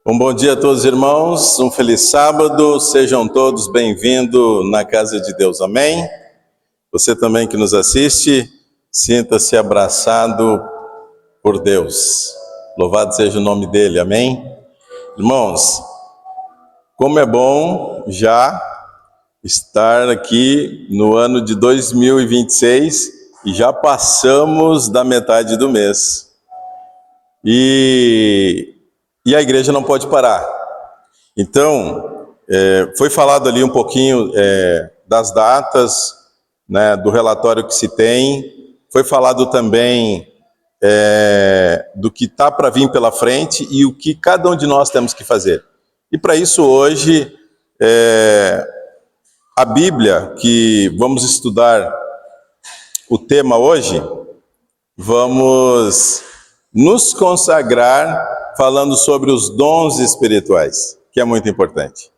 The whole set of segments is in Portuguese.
Um bom dia a todos os irmãos, um feliz sábado, sejam todos bem-vindos na casa de Deus, amém? Você também que nos assiste, sinta-se abraçado por Deus, louvado seja o nome dele, amém? Irmãos, como é bom já estar aqui no ano de 2026 e já passamos da metade do mês. E a igreja não pode parar. Então, foi falado ali um pouquinho das datas, né, do relatório que se tem. Foi falado também do que está para vir pela frente e o que cada um de nós temos que fazer. E para isso hoje, a Bíblia, que vamos estudar o tema hoje, vamos nos consagrar falando sobre os dons espirituais, que é muito importante.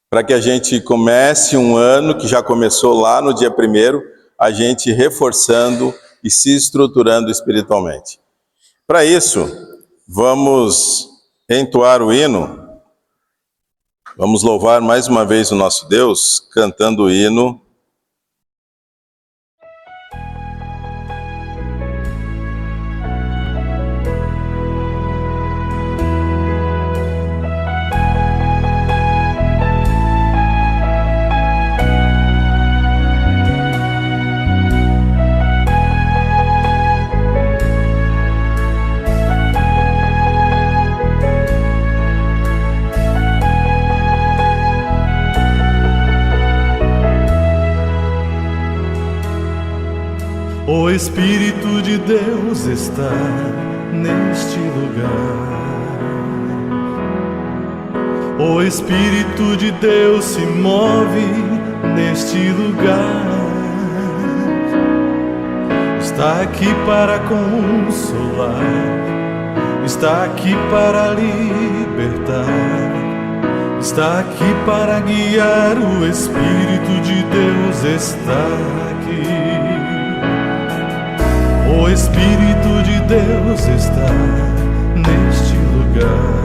Para que a gente comece um ano, que já começou lá no dia 1º, a gente reforçando e se estruturando espiritualmente. Para isso, vamos entoar o hino, vamos louvar mais uma vez o nosso Deus, cantando o hino. O Espírito de Deus está neste lugar. O Espírito de Deus se move neste lugar. Está aqui para consolar, está aqui para libertar, está aqui para guiar. O Espírito de Deus está aqui. O Espírito de Deus está neste lugar.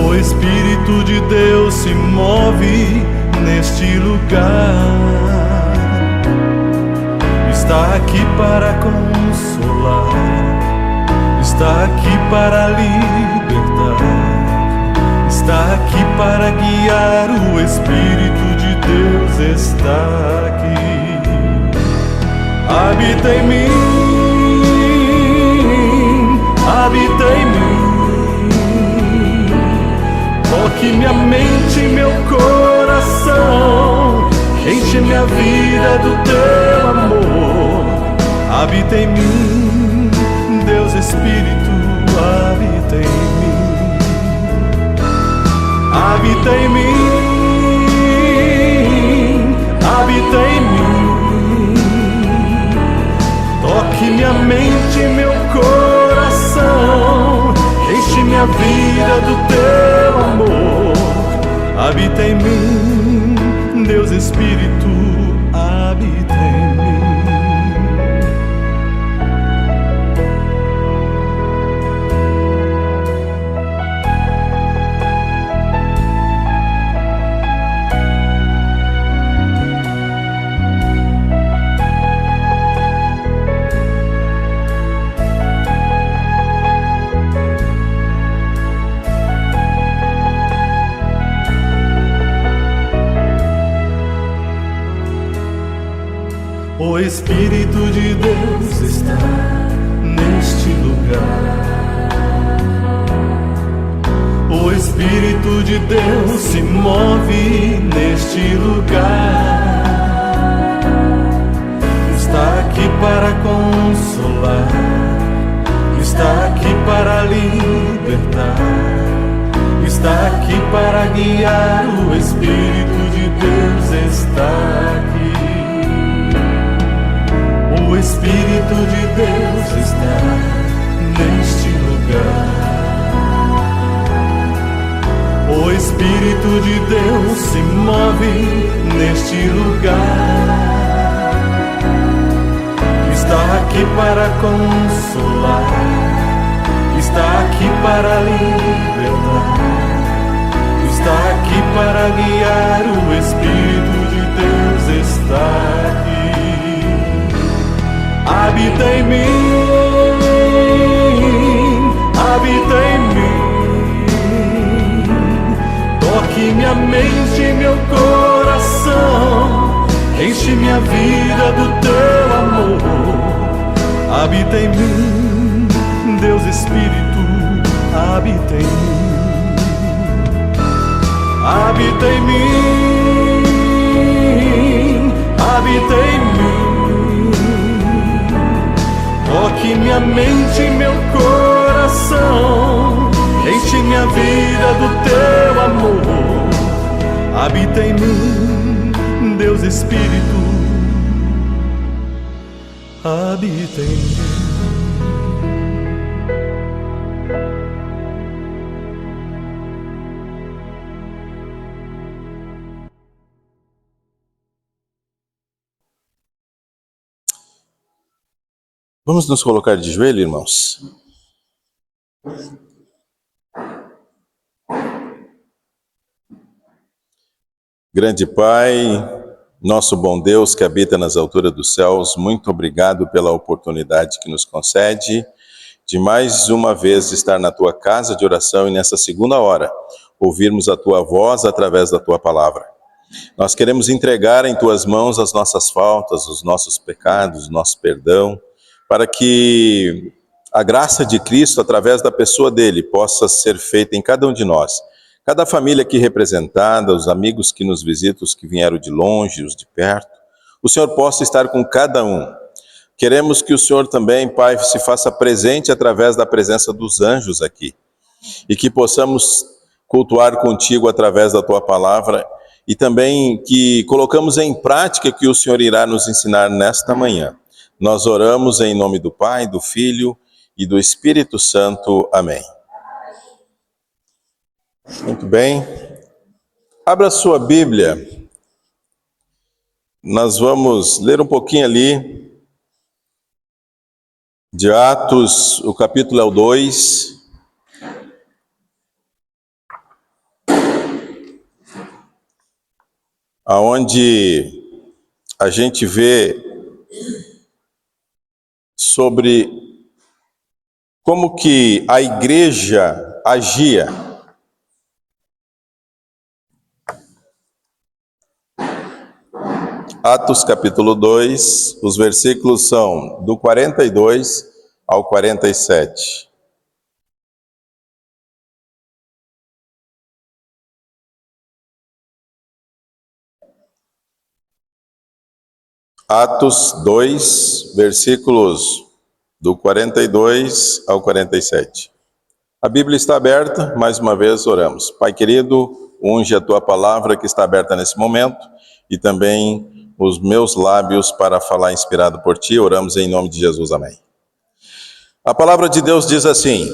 O Espírito de Deus se move neste lugar. Está aqui para consolar, está aqui para libertar, está aqui para guiar. O Espírito de Deus está aqui. Habita em mim, habita em mim. Toque minha mente e meu coração, enche minha vida do teu amor. Habita em mim, Deus Espírito, habita em mim. Habita em mim, habita em mim. Toque minha mente e meu coração, enche minha vida do teu amor. Habita em mim, Deus Espírito, habita em mim. O Espírito de Deus está neste lugar. O Espírito de Deus se move neste lugar. Está aqui para consolar, está aqui para libertar, está aqui para guiar. O Espírito de Deus está aqui. O Espírito de Deus está neste lugar. Espírito de Deus se move neste lugar. Está aqui para consolar, está aqui para libertar, está aqui para guiar. O Espírito de Deus está aqui. Habita em mim, habita em mim. Toque minha mente e meu coração, enche minha vida do teu amor. Habita em mim, Deus Espírito, habita em mim. Habita em mim, habita em mim. Toque minha mente e meu coração, enche minha vida do teu amor. Habita em mim, Deus Espírito, habita em mim. Vamos nos colocar de joelho, irmãos? Grande Pai, nosso bom Deus que habita nas alturas dos céus, muito obrigado pela oportunidade que nos concede de mais uma vez estar na Tua casa de oração e nessa segunda hora ouvirmos a Tua voz através da Tua palavra. Nós queremos entregar em Tuas mãos as nossas faltas, os nossos pecados, o nosso perdão, para que a graça de Cristo, através da pessoa dele, possa ser feita em cada um de nós. Cada família aqui representada, os amigos que nos visitam, os que vieram de longe, os de perto, o Senhor possa estar com cada um. Queremos que o Senhor também, Pai, se faça presente através da presença dos anjos aqui. E que possamos cultuar contigo através da Tua palavra e também que colocamos em prática que o Senhor irá nos ensinar nesta manhã. Nós oramos em nome do Pai, do Filho e do Espírito Santo. Amém. Muito bem. Abra sua Bíblia. Nós vamos ler um pouquinho ali de Atos, o capítulo é o 2. Aonde a gente vê sobre como que a igreja agia. Atos capítulo 2, os versículos são do 42 ao 47. Atos 2, versículos do 42 ao 47. A Bíblia está aberta, mais uma vez oramos. Pai querido, unge a Tua palavra que está aberta nesse momento e também os meus lábios para falar inspirado por Ti. Oramos em nome de Jesus, amém. A palavra de Deus diz assim,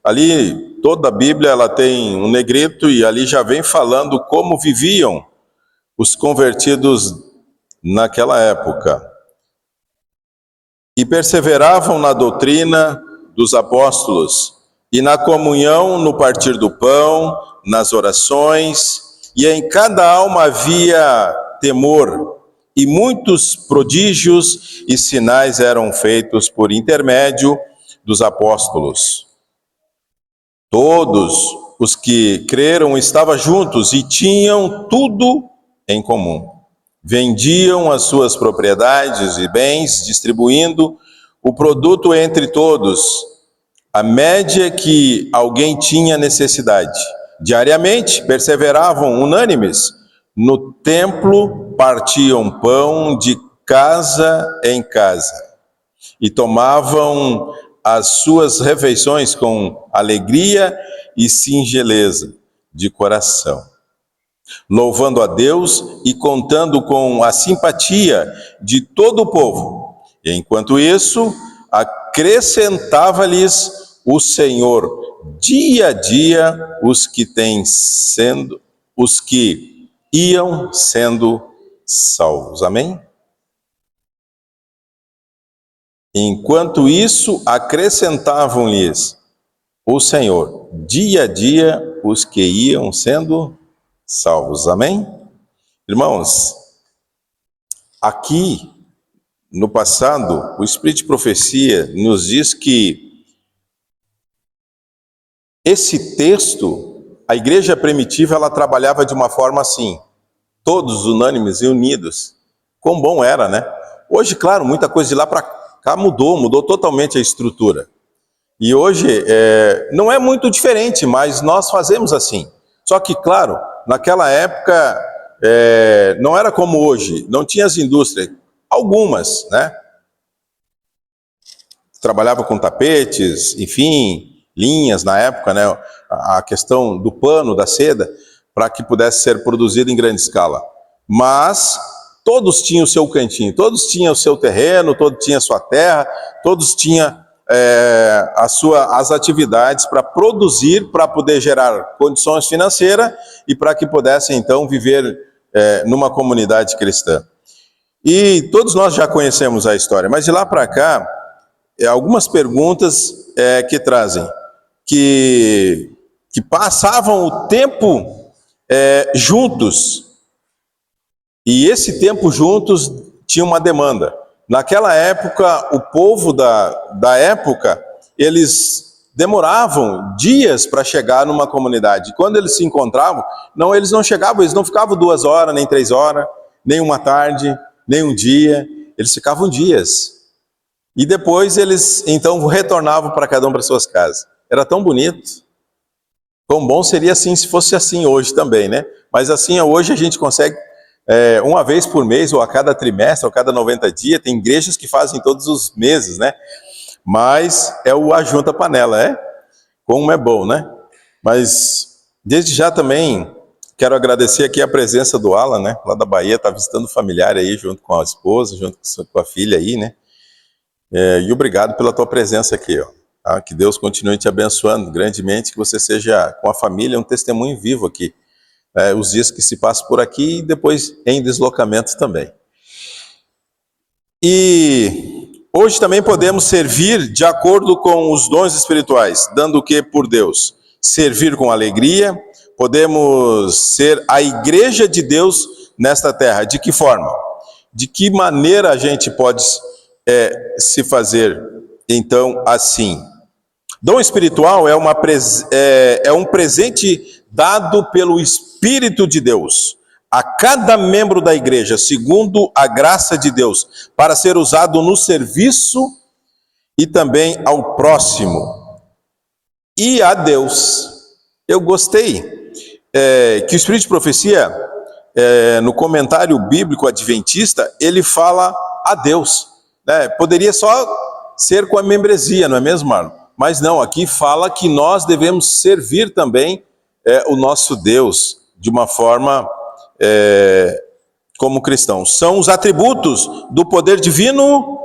ali toda a Bíblia ela tem um negrito e ali já vem falando como viviam os convertidos naquela época. E perseveravam na doutrina dos apóstolos, e na comunhão, no partir do pão, nas orações, e em cada alma havia temor, e muitos prodígios e sinais eram feitos por intermédio dos apóstolos. Todos os que creram estavam juntos e tinham tudo em comum. Vendiam as suas propriedades e bens, distribuindo o produto entre todos, à média que alguém tinha necessidade. Diariamente perseveravam unânimes no templo, partiam pão de casa em casa e tomavam as suas refeições com alegria e singeleza de coração, louvando a Deus e contando com a simpatia de todo o povo. E enquanto isso, acrescentava-lhes o Senhor dia a dia os que os que iam sendo salvos. Amém? Enquanto isso, acrescentavam-lhes o Senhor, dia a dia, os que iam sendo salvos. Amém? Irmãos, aqui no passado, o Espírito de Profecia nos diz que esse texto, a igreja primitiva, ela trabalhava de uma forma assim, todos unânimes e unidos. Quão bom era, né? Hoje, claro, muita coisa de lá para cá mudou totalmente a estrutura. E hoje não é muito diferente, mas nós fazemos assim. Só que, claro, naquela época não era como hoje, não tinha as indústrias, algumas, né? Trabalhava com tapetes, enfim, linhas na época, né? A questão do pano, da seda, para que pudesse ser produzido em grande escala. Mas todos tinham o seu cantinho, todos tinham o seu terreno, todos tinham a sua terra, todos tinham as atividades para produzir, para poder gerar condições financeiras e para que pudessem então viver numa comunidade cristã. E todos nós já conhecemos a história, mas de lá para cá, algumas perguntas que trazem, que passavam o tempo juntos, e esse tempo juntos tinha uma demanda. Naquela época, o povo da época, eles demoravam dias para chegar numa comunidade. Quando eles se encontravam, eles não chegavam, eles não ficavam 2 horas, nem 3 horas, nem uma tarde, nem um dia, eles ficavam dias. E depois eles, então, retornavam para cada um para suas casas. Era tão bonito. Quão bom seria assim, se fosse assim hoje também, né? Mas assim, hoje a gente consegue uma vez por mês, ou a cada trimestre, ou a cada 90 dias, tem igrejas que fazem todos os meses, né? Mas é o ajunta panela, como é bom, né? Mas desde já também quero agradecer aqui a presença do Alan, né? Lá da Bahia, está visitando o familiar aí, junto com a esposa, junto com a filha aí, né? E obrigado pela tua presença aqui, ó. Tá? Que Deus continue te abençoando grandemente, que você seja com a família um testemunho vivo aqui. Os dias que se passam por aqui e depois em deslocamento também. E hoje também podemos servir de acordo com os dons espirituais, dando o que por Deus? Servir com alegria, podemos ser a igreja de Deus nesta terra. De que forma? De que maneira a gente pode se fazer, então, assim? Dom espiritual é um presente dado pelo Espírito de Deus a cada membro da igreja, segundo a graça de Deus, para ser usado no serviço e também ao próximo e a Deus. Eu gostei que o Espírito de Profecia, no comentário bíblico adventista, ele fala a Deus, né? Poderia só ser com a membresia, não é mesmo, Marlon? Mas não, aqui fala que nós devemos servir também o nosso Deus de uma forma como cristãos. São os atributos do poder divino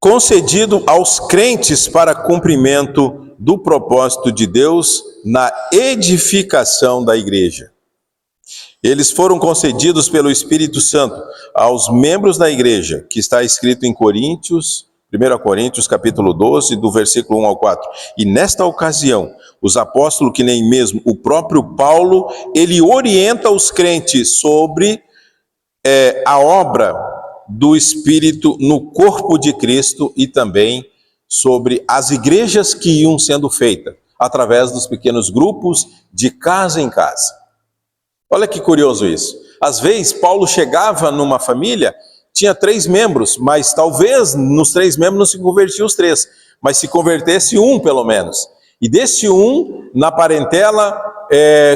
concedido aos crentes para cumprimento do propósito de Deus na edificação da igreja. Eles foram concedidos pelo Espírito Santo aos membros da igreja, que está escrito em Coríntios, 1 Coríntios capítulo 12, do versículo 1 ao 4. E nesta ocasião, os apóstolos, que nem mesmo o próprio Paulo, ele orienta os crentes sobre a obra do Espírito no corpo de Cristo e também sobre as igrejas que iam sendo feitas, através dos pequenos grupos, de casa em casa. Olha que curioso isso. Às vezes, Paulo chegava numa família, tinha 3 membros, mas talvez nos 3 membros não se convertiam os 3, mas se convertesse um pelo menos. E desse um, na parentela,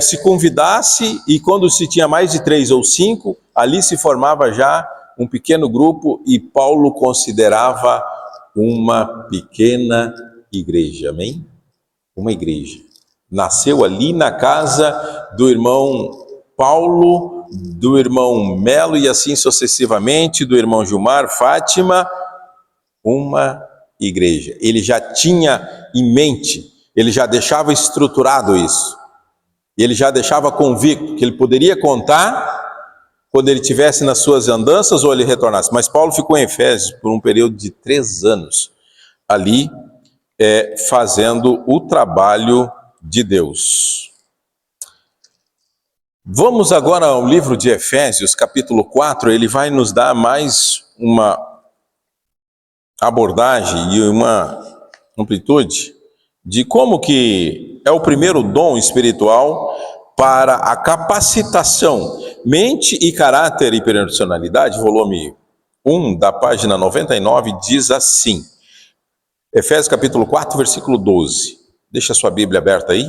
se convidasse, e quando se tinha mais de 3 ou 5, ali se formava já um pequeno grupo, e Paulo considerava uma pequena igreja, amém? Uma igreja. Nasceu ali na casa do irmão Paulo, do irmão Melo e assim sucessivamente, do irmão Gilmar, Fátima, uma igreja. Ele já tinha em mente, ele já deixava estruturado isso. E ele já deixava convicto que ele poderia contar quando ele estivesse nas suas andanças ou ele retornasse. Mas Paulo ficou em Efésios por um período de 3 anos, ali fazendo o trabalho de Deus. Vamos agora ao livro de Efésios, capítulo 4, ele vai nos dar mais uma abordagem e uma amplitude de como que é o primeiro dom espiritual para a capacitação, mente e caráter e personalidade, volume 1 da página 99, diz assim, Efésios capítulo 4, versículo 12, deixa a sua Bíblia aberta aí,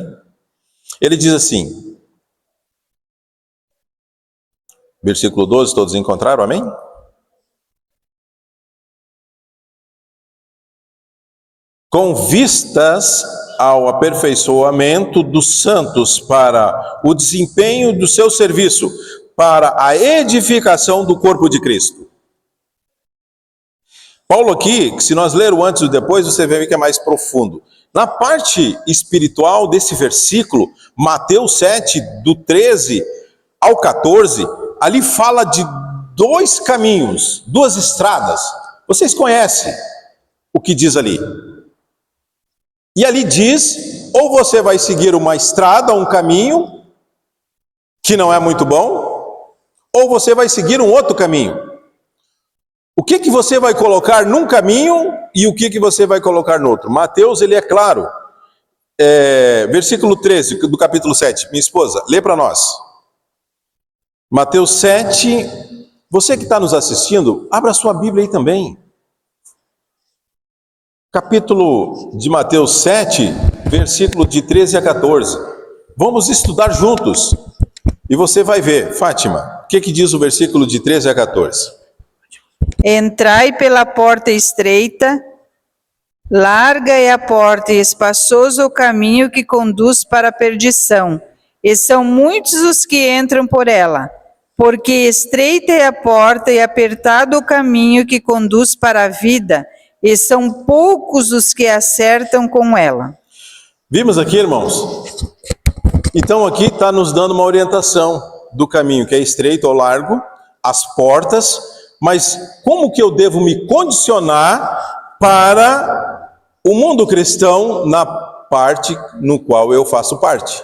ele diz assim, versículo 12, todos encontraram, amém? Com vistas ao aperfeiçoamento dos santos para o desempenho do seu serviço, para a edificação do corpo de Cristo. Paulo aqui, se nós lermos antes ou depois, você vai ver que é mais profundo. Na parte espiritual desse versículo, Mateus 7, do 13 ao 14, ali fala de 2 caminhos, 2 estradas. Vocês conhecem o que diz ali? E ali diz, ou você vai seguir uma estrada, um caminho, que não é muito bom, ou você vai seguir um outro caminho. O que você vai colocar num caminho e o que você vai colocar no outro? Mateus, ele é claro. Versículo 13 do capítulo 7. Minha esposa, lê para nós. Mateus 7. Você que está nos assistindo, abra sua Bíblia aí também. Capítulo de Mateus 7, versículo de 13 a 14. Vamos estudar juntos. E você vai ver, Fátima, o que diz o versículo de 13 a 14? Entrai pela porta estreita, larga é a porta e espaçoso o caminho que conduz para a perdição, e são muitos os que entram por ela. Porque estreita é a porta e apertado o caminho que conduz para a vida, e são poucos os que acertam com ela. Vimos aqui, irmãos? Então aqui está nos dando uma orientação do caminho que é estreito ou largo, as portas, mas como que eu devo me condicionar para o mundo cristão na parte no qual eu faço parte?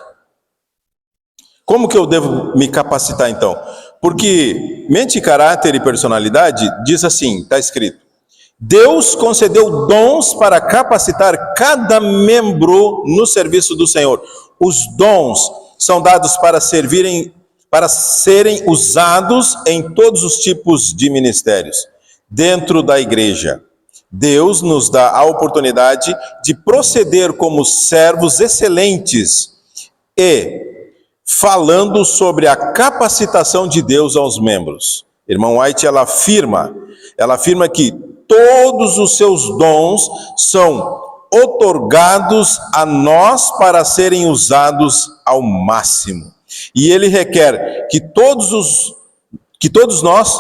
Como que eu devo me capacitar então? Porque mente, caráter e personalidade diz assim, está escrito, Deus concedeu dons para capacitar cada membro no serviço do Senhor. Os dons são dados para serem usados em todos os tipos de ministérios dentro da igreja. Deus nos dá a oportunidade de proceder como servos excelentes e falando sobre a capacitação de Deus aos membros. Irmã White, ela afirma que todos os seus dons são outorgados a nós para serem usados ao máximo. E ele requer que todos nós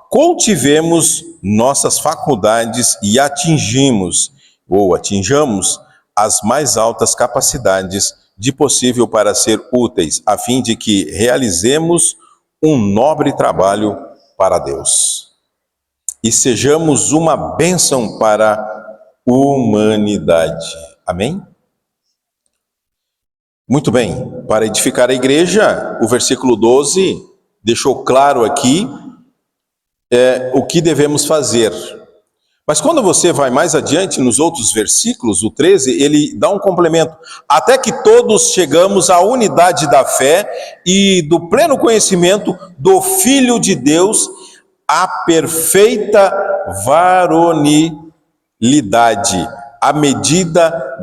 cultivemos nossas faculdades e atinjamos as mais altas capacidades de possível para ser úteis, a fim de que realizemos um nobre trabalho para Deus. E sejamos uma bênção para a humanidade. Amém? Muito bem, para edificar a igreja, o versículo 12 deixou claro aqui o que devemos fazer. Mas quando você vai mais adiante nos outros versículos, o 13, ele dá um complemento. Até que todos chegamos à unidade da fé e do pleno conhecimento do Filho de Deus, a perfeita varonilidade, a medida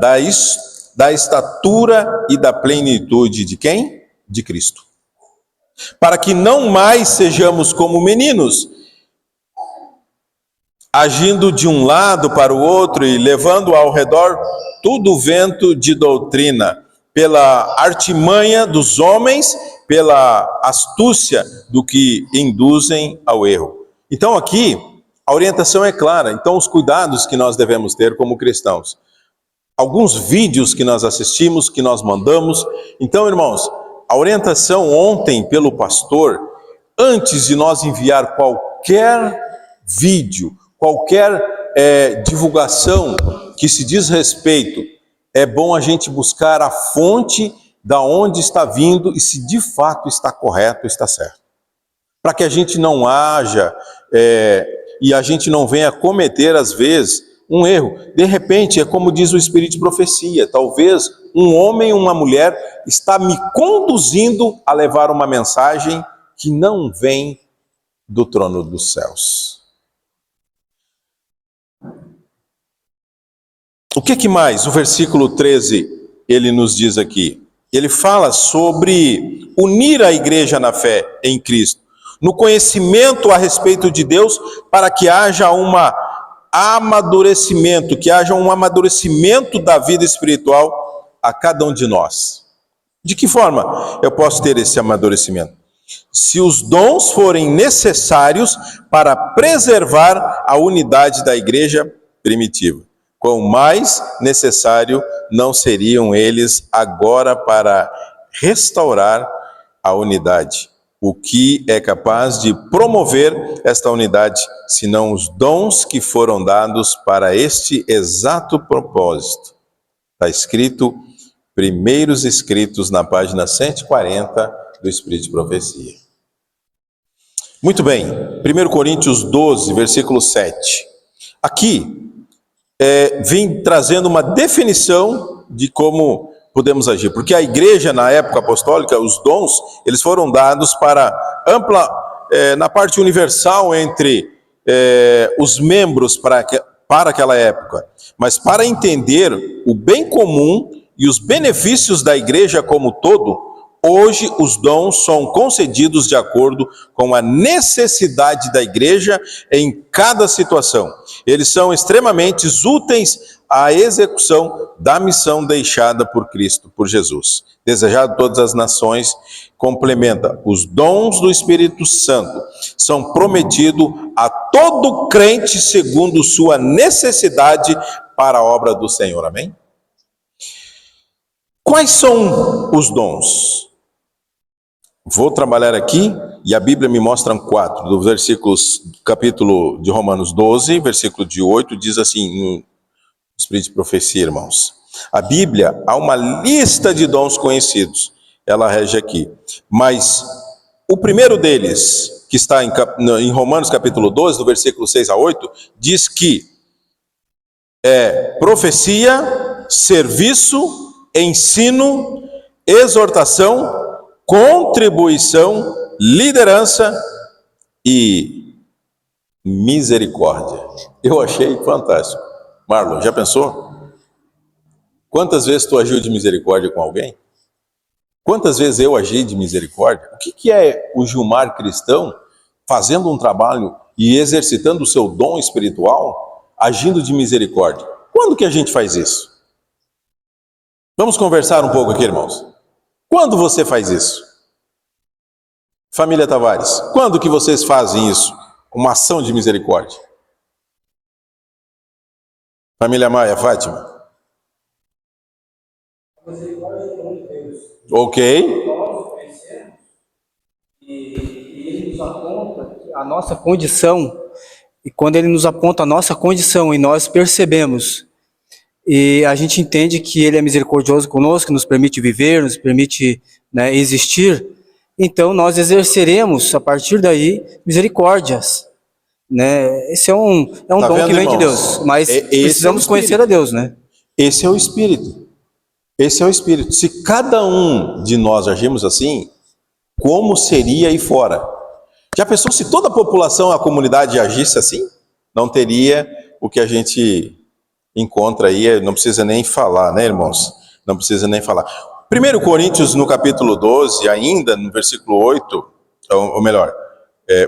da estatura e da plenitude de quem? De Cristo. Para que não mais sejamos como meninos, agindo de um lado para o outro e levando ao redor todo o vento de doutrina, pela artimanha dos homens, pela astúcia do que induzem ao erro. Então aqui, a orientação é clara. Então os cuidados que nós devemos ter como cristãos. Alguns vídeos que nós assistimos, que nós mandamos. Então, irmãos, a orientação ontem pelo pastor, antes de nós enviar qualquer vídeo, qualquer divulgação que se diz respeito, é bom a gente buscar a fonte da onde está vindo e se de fato está correto, está certo. Para que a gente não haja e a gente não venha cometer, às vezes, um erro. De repente, é como diz o Espírito de Profecia, talvez um homem ou uma mulher está me conduzindo a levar uma mensagem que não vem do trono dos céus. O que mais? O versículo 13, ele nos diz aqui. Ele fala sobre unir a igreja na fé em Cristo, no conhecimento a respeito de Deus, para que haja um amadurecimento da vida espiritual a cada um de nós. De que forma eu posso ter esse amadurecimento? Se os dons forem necessários para preservar a unidade da igreja primitiva, quão mais necessário não seriam eles agora para restaurar a unidade? O que é capaz de promover esta unidade, senão os dons que foram dados para este exato propósito? Está escrito, primeiros escritos na página 140 do Espírito de Profecia. Muito bem, 1 Coríntios 12, versículo 7. Aqui, vem trazendo uma definição de como podemos agir, porque a igreja na época apostólica, os dons, eles foram dados para na parte universal entre os membros para aquela época, mas para entender o bem comum e os benefícios da igreja como todo, hoje os dons são concedidos de acordo com a necessidade da igreja em cada situação. Eles são extremamente úteis à execução da missão deixada por Cristo, por Jesus. Desejado a todas as nações, complementa, os dons do Espírito Santo são prometidos a todo crente segundo sua necessidade para a obra do Senhor. Amém? Quais são os dons? Vou trabalhar aqui, e a Bíblia me mostra 4, dos versículos, capítulo de Romanos 12, versículo de 8, diz assim, no Espírito de Profecia, irmãos. A Bíblia, há uma lista de dons conhecidos, ela rege aqui. Mas o primeiro deles, que está em Romanos capítulo 12, do versículo 6 a 8, diz que é profecia, serviço, ensino, exortação, contribuição, liderança e misericórdia. Eu achei fantástico. Marlon, já pensou? Quantas vezes tu agiu de misericórdia com alguém? Quantas vezes eu agi de misericórdia? O que é o Gilmar cristão fazendo um trabalho e exercitando o seu dom espiritual, agindo de misericórdia? Quando que a gente faz isso? Vamos conversar um pouco aqui, irmãos. Quando você faz isso? Família Tavares, quando que vocês fazem isso? Uma ação de misericórdia. Família Maia, Fátima. Ok. E ele nos aponta a nossa condição, e quando ele nos aponta a nossa condição e nós percebemos, e a gente entende que ele é misericordioso conosco, nos permite viver, nos permite, existir, então nós exerceremos a partir daí misericórdias. Esse é um Tá dom vendo, que vem de irmãos? Deus, mas precisamos conhecer a Deus, né? Esse é o Espírito. Esse é o Espírito. Se cada um de nós agirmos assim, como seria aí fora? Já pensou se toda a população, a comunidade agisse assim? Não teria o que a gente encontra aí, não precisa nem falar, né, irmãos? Não precisa nem falar. 1 Coríntios, no capítulo 12, ainda no versículo 8, ou melhor,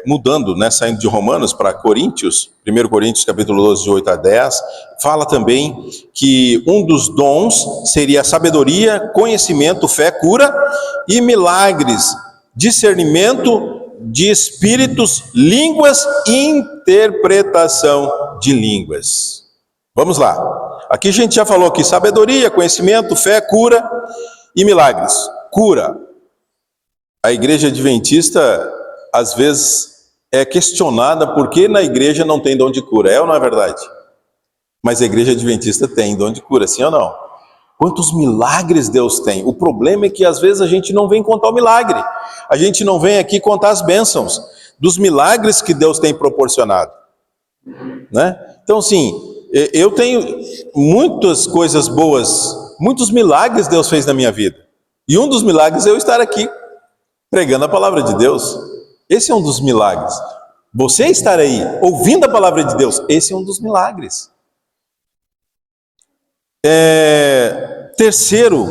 mudando, saindo de Romanos para Coríntios, 1 Coríntios capítulo 12, de 8 a 10, fala também que um dos dons seria sabedoria, conhecimento, fé, cura e milagres, discernimento de espíritos, línguas e interpretação de línguas. Vamos lá. Aqui a gente já falou que sabedoria, conhecimento, fé, cura e milagres. Cura. a igreja adventista, às vezes, é questionada por que na igreja não tem dom de cura. É ou não é verdade? Mas a igreja adventista tem dom de cura, sim ou não? Quantos milagres Deus tem. O problema é que às vezes a gente não vem contar o milagre. A gente não vem aqui contar as bênçãos dos milagres que Deus tem proporcionado, né? Então, assim, eu tenho muitas coisas boas, muitos milagres Deus fez na minha vida. E um dos milagres é eu estar aqui pregando a palavra de Deus. Esse é um dos milagres. Você estar aí ouvindo a palavra de Deus, esse é um dos milagres. Terceiro,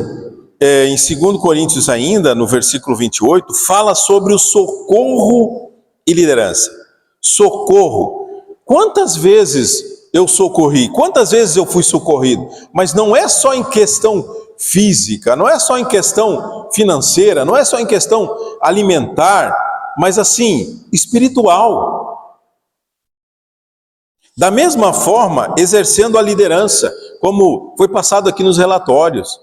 em 2 Coríntios ainda, no versículo 28, fala sobre o socorro e liderança. Socorro. Quantas vezes eu socorri? Quantas vezes eu fui socorrido? Mas não é só em questão física, não é só em questão financeira, não é só em questão alimentar, mas assim, espiritual. Da mesma forma, exercendo a liderança, como foi passado aqui nos relatórios.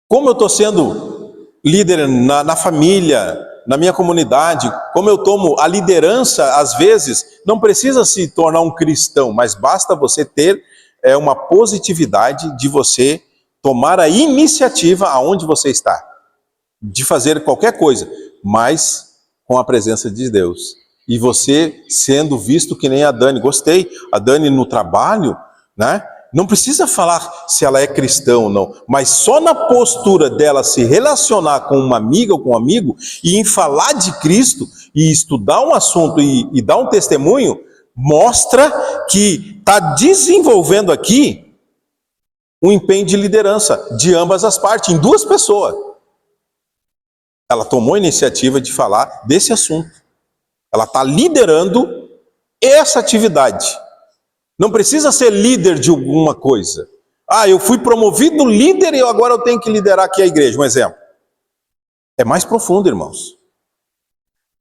Como eu estou sendo líder na família, na minha comunidade, como eu tomo a liderança, às vezes, não precisa se tornar um cristão, mas basta você ter uma positividade de você tomar a iniciativa aonde você está, de fazer qualquer coisa, mas com a presença de Deus. E você sendo visto que nem a Dani. Gostei, a Dani no trabalho, né? Não precisa falar se ela é cristã ou não, mas só na postura dela se relacionar com uma amiga ou com um amigo, e em falar de Cristo, e estudar um assunto e dar um testemunho, mostra que está desenvolvendo aqui um empenho de liderança de ambas as partes, em duas pessoas. Ela tomou a iniciativa de falar desse assunto. Ela está liderando essa atividade. Não precisa ser líder de alguma coisa. Eu fui promovido líder e agora eu tenho que liderar aqui a igreja. Um exemplo. É mais profundo, irmãos.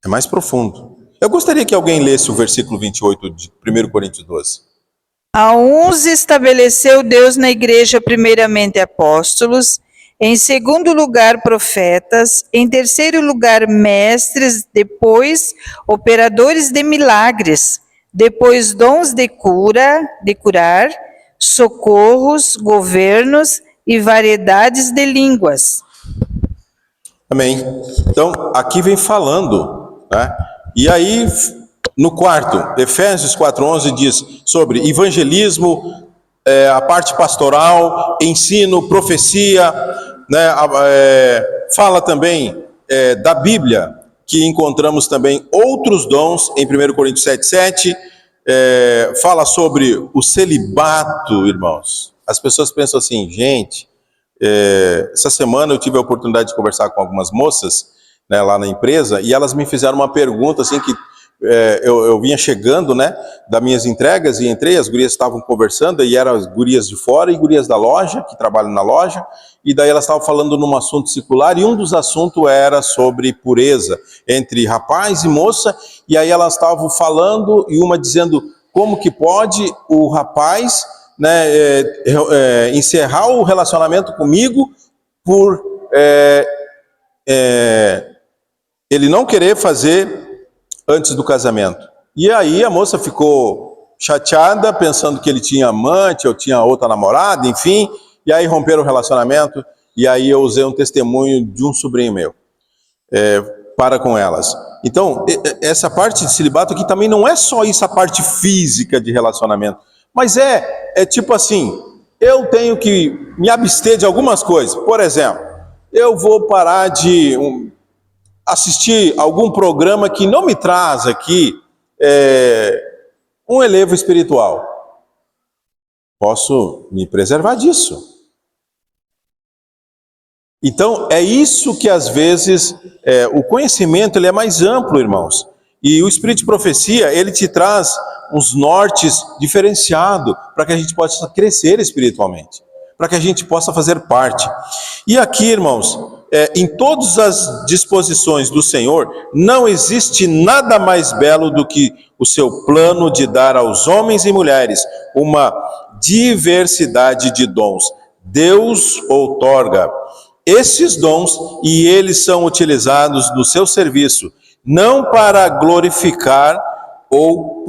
É mais profundo. Eu gostaria que alguém lesse o versículo 28 de 1 Coríntios 12. A uns estabeleceu Deus na igreja primeiramente apóstolos, em segundo lugar profetas, em terceiro lugar mestres, depois operadores de milagres, depois dons de curar, socorros, governos e variedades de línguas. Amém. Então, aqui vem falando, né? E aí, no quarto, Efésios 4:11 diz sobre evangelismo, a parte pastoral, ensino, profecia, né? Fala também da Bíblia, que encontramos também outros dons em 1 Coríntios 7:7, fala sobre o celibato, irmãos. As pessoas pensam assim, gente, essa semana eu tive a oportunidade de conversar com algumas moças, né, lá na empresa, e elas me fizeram uma pergunta assim que eu vinha chegando, né, das minhas entregas, e entrei, as gurias estavam conversando, e eram as gurias de fora e gurias da loja, que trabalham na loja, e daí elas estavam falando num assunto secular, e um dos assuntos era sobre pureza, entre rapaz e moça, e aí elas estavam falando, e uma dizendo, como que pode o rapaz, né, encerrar o relacionamento comigo por ele não querer fazer antes do casamento. E aí a moça ficou chateada, pensando que ele tinha amante, ou tinha outra namorada, enfim, e aí romperam o relacionamento, e aí eu usei um testemunho de um sobrinho meu, para com elas. Então, essa parte de celibato aqui também não é só isso, a parte física de relacionamento, mas é tipo assim, eu tenho que me abster de algumas coisas. Por exemplo, eu vou parar de assistir algum programa que não me traz aqui um elevo espiritual. Posso me preservar disso. Então, é isso que às vezes, o conhecimento ele é mais amplo, irmãos. E o Espírito de Profecia, ele te traz uns nortes diferenciados para que a gente possa crescer espiritualmente, para que a gente possa fazer parte. E aqui, irmãos, em todas as disposições do Senhor, não existe nada mais belo do que o seu plano de dar aos homens e mulheres uma diversidade de dons. Deus outorga esses dons e eles são utilizados no seu serviço, não para glorificar ou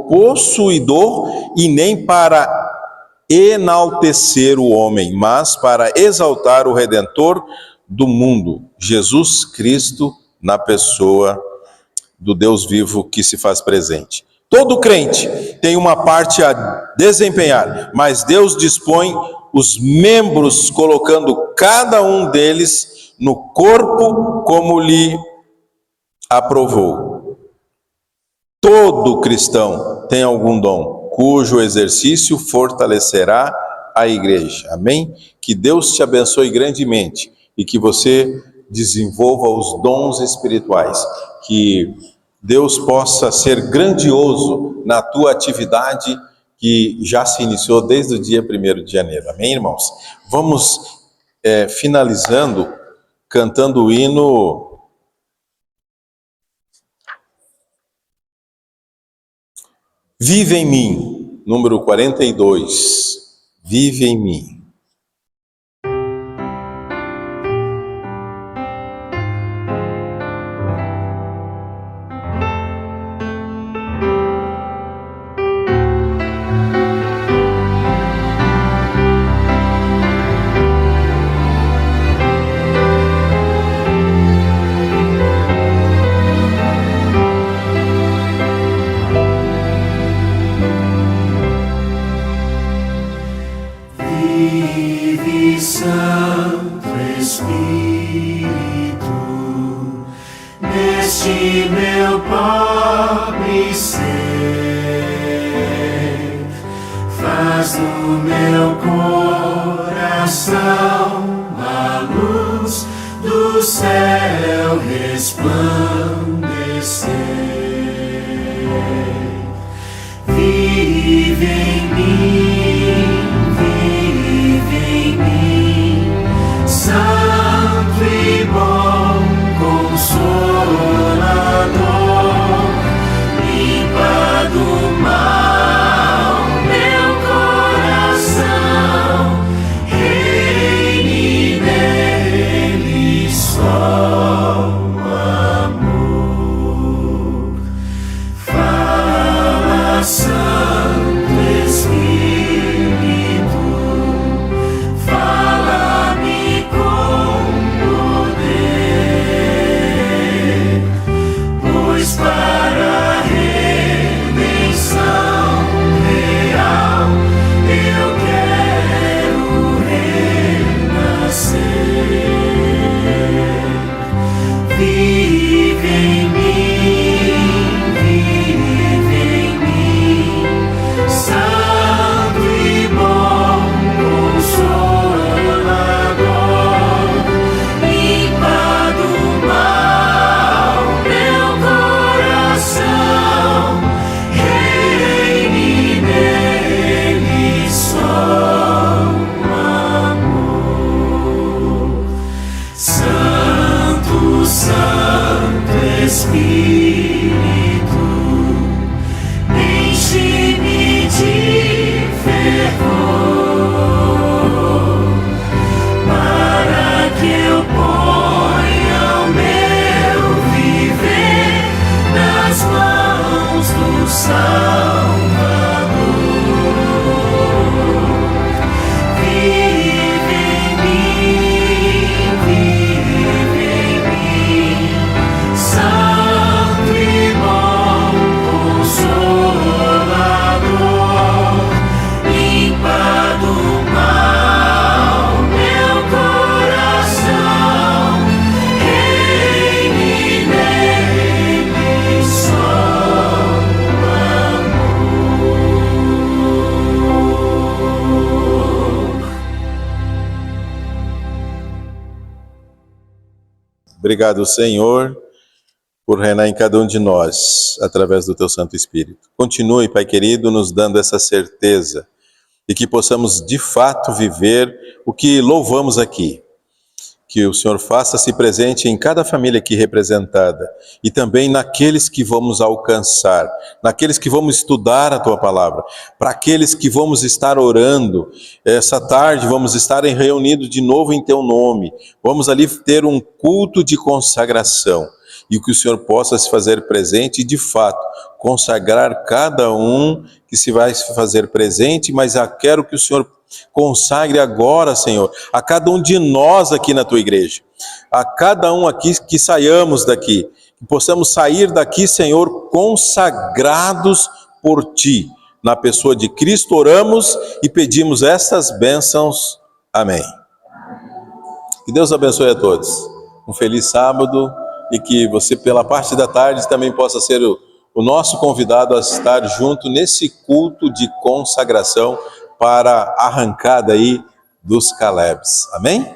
possuidor e nem para enaltecer o homem, mas para exaltar o Redentor do mundo, Jesus Cristo, na pessoa do Deus vivo que se faz presente. Todo crente tem uma parte a desempenhar, mas Deus dispõe os membros, colocando cada um deles no corpo como lhe aprovou. Todo cristão tem algum dom, cujo exercício fortalecerá a igreja. Amém? Que Deus te abençoe grandemente e que você desenvolva os dons espirituais. Que Deus possa ser grandioso na tua atividade que já se iniciou desde o dia 1º de janeiro. Amém, irmãos? Vamos finalizando cantando o hino Vive em mim, número 42. Vive em mim. Vive, Santo Espírito, neste meu pobre ser, faz do meu coração a luz do céu resplandecer. Vive em mim, Santo e bom Consolador, limpa do mal meu coração, reine nele só o amor. Fala, Santo Espírito, fala-me com poder, pois para a redenção real eu quero renascer. Vive em mim, Santo e bom Consolador, limpa do mal meu coração, reine nele só o amor. Santo, Santo Espírito, enche-me de fervor, para que eu ponha o meu viver nas mãos do Salvador. Vive em mim, Santo e bom Consolador, limpa do mal meu coração, reine nele só o amor. Obrigado, Senhor, por reinar em cada um de nós, através do Teu Santo Espírito. Continue, Pai querido, nos dando essa certeza e que possamos, de fato, viver o que louvamos aqui. Que o Senhor faça-se presente em cada família aqui representada e também naqueles que vamos alcançar, naqueles que vamos estudar a Tua Palavra, para aqueles que vamos estar orando. Essa tarde vamos estar reunidos de novo em Teu nome, vamos ali ter um culto de consagração e que o Senhor possa se fazer presente e de fato consagrar cada um que se vai se fazer presente, mas eu quero que o Senhor consagre agora, Senhor, a cada um de nós aqui na Tua igreja, a cada um aqui que saiamos daqui, que possamos sair daqui, Senhor, consagrados por Ti. Na pessoa de Cristo oramos e pedimos estas bênçãos. Amém. Que Deus abençoe a todos. Um feliz sábado e que você, pela parte da tarde, também possa ser o nosso convidado a estar junto nesse culto de consagração para a arrancada aí dos Calebs. Amém?